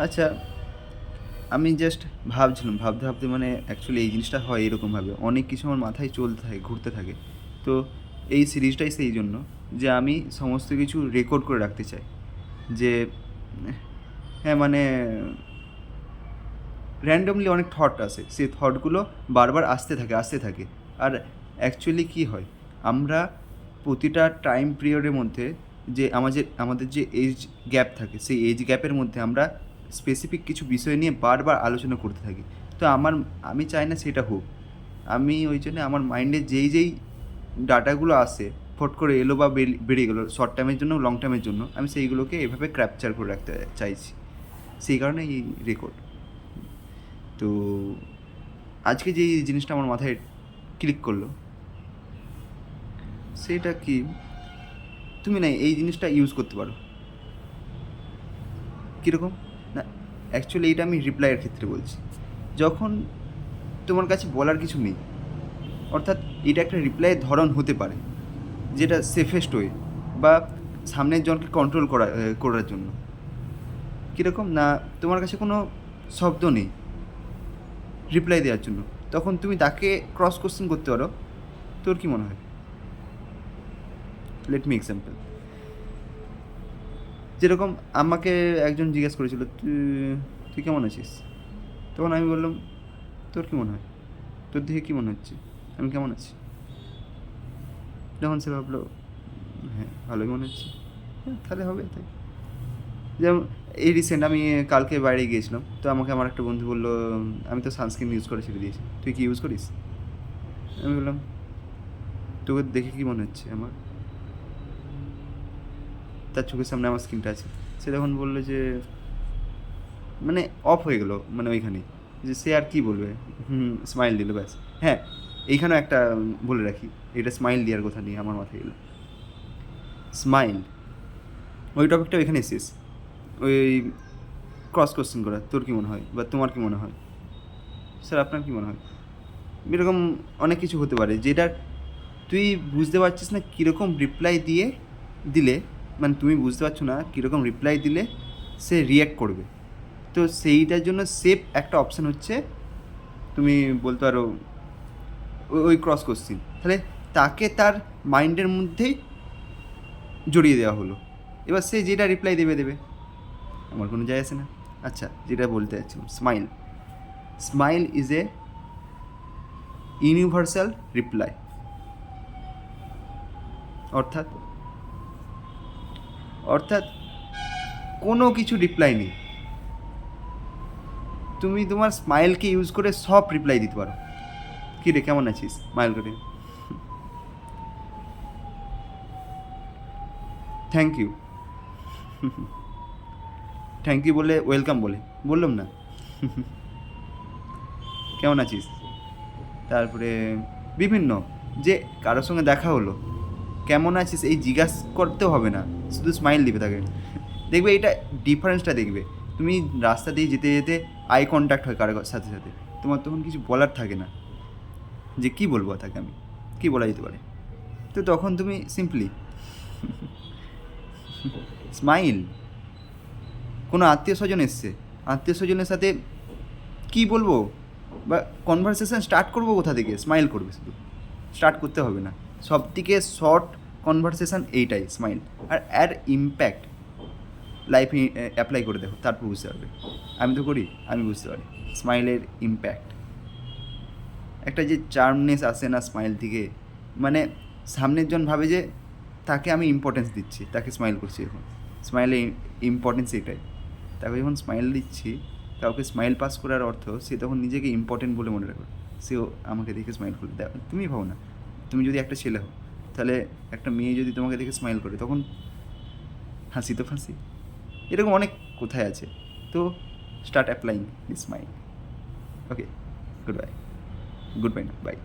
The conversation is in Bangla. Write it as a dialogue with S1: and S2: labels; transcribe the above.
S1: আচ্ছা, আমি জাস্ট ভাবছিলাম, ভাবতে ভাবতে মানে অ্যাকচুয়ালি এই জিনিসটা হয় এরকমভাবে, অনেক কিছু আমার মাথায় চলতে থাকে, ঘুরতে থাকে। তো এই সিরিজটাই সেই জন্য যে আমি সমস্ত কিছু রেকর্ড করে রাখতে চাই। যে হ্যাঁ, মানে র্যান্ডমলি অনেক থট আসে, সেই থটগুলো বারবার আসতে থাকে। আর অ্যাকচুয়ালি কী হয়, আমরা প্রতিটা টাইম পিরিয়ডের মধ্যে যে আমাদের যে এজ গ্যাপ থাকে, সেই এজ গ্যাপের মধ্যে আমরা স্পেসিফিক কিছু বিষয় নিয়ে বারবার আলোচনা করতে থাকি। তো আমি চাই না সেটা হোক। আমি ওই জন্য আমার মাইন্ডে যেই ডাটাগুলো আসে, ফট করে এলো বা বেরিয়ে গেলো, শর্ট টাইমের জন্য, লং টাইমের জন্য, আমি সেইগুলোকে এভাবে ক্যাপচার করে রাখতে চাইছি। সেই কারণে এই রেকর্ড। তো আজকে যেই জিনিসটা আমার মাথায় ক্লিক করলো, সেটা কি, তুমি না এই জিনিসটা ইউজ করতে পারো। কীরকম না, অ্যাকচুয়ালি এটা আমি রিপ্লাইয়ের ক্ষেত্রে বলছি। যখন তোমার কাছে বলার কিছু নেই, অর্থাৎ এটা একটা রিপ্লাইয়ের ধরন হতে পারে যেটা সেফেস্ট ওয়ে, বা সামনের জনকে কন্ট্রোল করার জন্য। কীরকম না, তোমার কাছে কোনো শব্দ নেই রিপ্লাই দেওয়ার জন্য, তখন তুমি তাকে ক্রস কোশ্চেন করতে পারো। তোর কী মনে হয়? Let me example. যেরকম আমাকে একজন জিজ্ঞেস করেছিল, তুই কেমন আছিস? তখন আমি বললাম, তোর কী মনে হয়, তোর দেখে কী মনে হচ্ছে আমি কেমন আছি? যখন সে ভাবলো, হ্যাঁ ভালোই মনে হচ্ছে, হ্যাঁ তাহলে হবে তাই। যেমন এই রিসেন্ট আমি কালকে বাইরে গিয়েছিলাম, তো আমাকে আমার একটা বন্ধু বললো, আমি তো সানস্ক্রিন ইউজ করে ছেড়ে দিয়েছি, তুই কি ইউজ করিস? আমি বললাম, তোকে দেখে কী মনে হচ্ছে আমার? তার চোখের সামনে আমার স্ক্রিনটা আছে। সে তখন বললো যে, মানে অফ হয়ে গেলো, মানে ওইখানেই, যে সে আর কি বলবে। স্মাইল দিল ব্যাস। হ্যাঁ, এইখানেও একটা বলে রাখি, এটা স্মাইল দেওয়ার কথা নিয়ে আমার মাথায় এলো। স্মাইল, ওই টপিকটা ওইখানে শেষ। ওই ক্রস কোশ্চেন করা, তোর কী মনে হয় বা তোমার কী মনে হয়, স্যার আপনার কী মনে হয়, এরকম অনেক কিছু হতে পারে যেটা তুই বুঝতে পারছিস না কীরকম রিপ্লাই দিলে, মানে তুমি বুঝতে পারছো না কীরকম রিপ্লাই দিলে সে রিয়্যাক্ট করবে। তো সেইটার জন্য সেফ একটা অপশান হচ্ছে, তুমি বলতে পারো ওই ক্রস কোশ্চেন। তাহলে তাকে তার মাইন্ডের মধ্যেই জড়িয়ে দেওয়া হলো, এবার সে যেটা রিপ্লাই দেবে, আমার কোনো যায় আসে না। আচ্ছা, যেটা বলতে চাচ্ছি, smile, smile is a universal reply. অর্থাৎ অর্থাৎ কোনো কিছু রিপ্লাই নেই, তুমি তোমার স্মাইলকে ইউজ করে সব রিপ্লাই দিতে পারো। কী রে, কেমন আছিস, স্মাইল করে থ্যাংক ইউ, থ্যাংক ইউ বলে ওয়েলকাম বললাম না, কেমন আছিস, তারপরে বিভিন্ন, যে কারোর সঙ্গে দেখা হলো, কেমন আছিস এই জিজ্ঞাসা করতেও হবে না, শুধু স্মাইল দিবে তাকে। দেখবে এটা ডিফারেন্সটা দেখবে। তুমি রাস্তা দিয়ে যেতে যেতে আই কন্ট্যাক্ট হয় কারোর সাথে সাথে, তোমার তখন কিছু বলার থাকে না, যে কী বলবো তাকে আমি, কী বলা যেতে পারে। তো তখন তুমি সিম্পলি স্মাইল। কোনো আত্মীয় স্বজন এসছে, আত্মীয় স্বজনের সাথে কী বলবো, বা কনভারসেশন স্টার্ট করবো কোথা থেকে, স্মাইল করবে, শুধু স্টার্ট করতে হবে না। সব থেকে শর্ট কনভারসেশন এইটাই, স্মাইল। আর এর ইম্প্যাক্ট লাইফে অ্যাপ্লাই করে দেখো, তারপর বুঝতে পারবে। আমি তো করি, আমি বুঝতে পারি স্মাইলের ইম্প্যাক্ট। একটা যে চার্মনেস আসে না স্মাইল থেকে, মানে সামনের জন ভাবে যে তাকে আমি ইম্পর্টেন্স দিচ্ছি, তাকে স্মাইল করছি। এখন স্মাইলের ইম্পর্টেন্স এটাই, তাকে যখন স্মাইল দিচ্ছি, কাউকে স্মাইল পাস করার অর্থ সে তখন নিজেকে ইম্পর্টেন্ট বলে মনে রাখবে, সেও আমাকে দেখে স্মাইল করবে। তুমি ভাবো না, তুমি যদি একটা ছেলে হও, তাহলে একটা মেয়ে যদি তোমাকে দেখে স্মাইল করে, তখন হাসি তো ফাঁসি। এরকম অনেক কোথায় আছে। তো start applying this smile. Okay, good bye, good bye না, বাই।